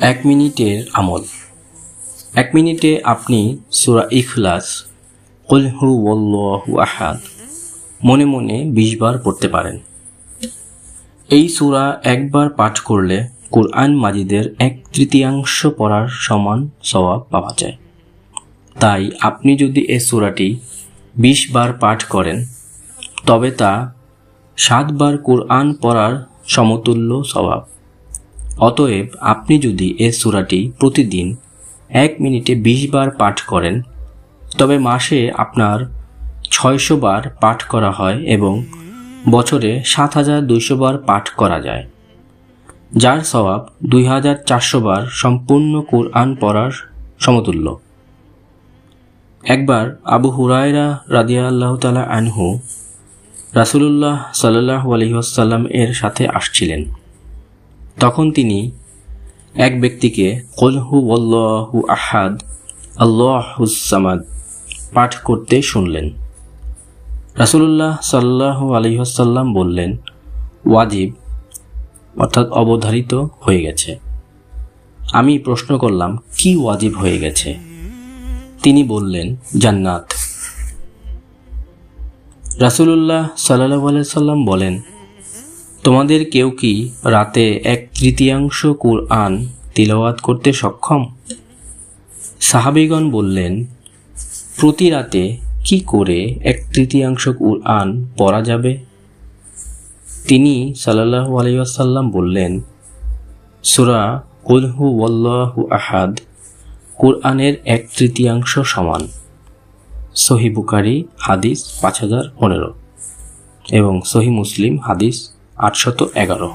এক মিনিটের আমল। 1 মিনিটে আপনি সূরা ইখলাস, কুল হুয়াল্লাহু আহাদ মনে মনে 20 বার পড়তে পারেন। এই সূরা একবার পাঠ করলে কুরআন মাজিদের 1/3 পড়ার সমান সওয়াব পাওয়া যায়। তাই আপনি যদি এই সূরাটি 20 বার পাঠ করেন তবে তা 7 বার কুরআন পড়ার সমতুল্য সওয়াব। অতএব আপনি যদি এই সূরাটি প্রতিদিন 1 মিনিটে 20 বার পাঠ করেন তবে মাসে আপনার 600 বার পাঠ করা হয় এবং বছরে 7200 বার পাঠ করা যায়, যার সওয়াব 2400 বার সম্পূর্ণ কুরআন পড়ার সমতুল্য। একবার আবু হুরায়রা রাদিয়াল্লাহু তাআলা আনহু রাসূলুল্লাহ সাল্লাল্লাহু আলাইহি ওয়াসাল্লাম এর সাথে আসছিলেন। তখন তিনি এক ব্যক্তিকে কুল হুয়াল্লাহু আহাদ আল্লাহুস সামাদ পাঠ করতে শুনলেন। রাসূলুল্লাহ সাল্লাল্লাহু আলাইহি ওয়াসাল্লাম বললেন, ওয়াজিব অর্থাৎ অবধারিত হয়ে গেছে। আমি প্রশ্ন করলাম, কি ওয়াজিব হয়ে গেছে? তিনি বললেন, জান্নাত। রাসূলুল্লাহ সাল্লাল্লাহু আলাইহি ওয়াসাল্লাম বলেন, তোমাদের কেউ কি রাতে 1/3 কুরআন তিলাওয়াত করতে সক্ষম? সাহাবীগণ বললেন, প্রতি রাতে কি করে 1/3 কুরআন পড়া যাবে? তিনি সাল্লাল্লাহু আলাইহি ওয়াসাল্লাম বললেন, সূরা কুল হুয়াল্লাহু আহাদ কুরআনের 1/3 সমান। সহিহ বুখারী হাদিস 5015 এবং সহিহ মুসলিম হাদিস 811।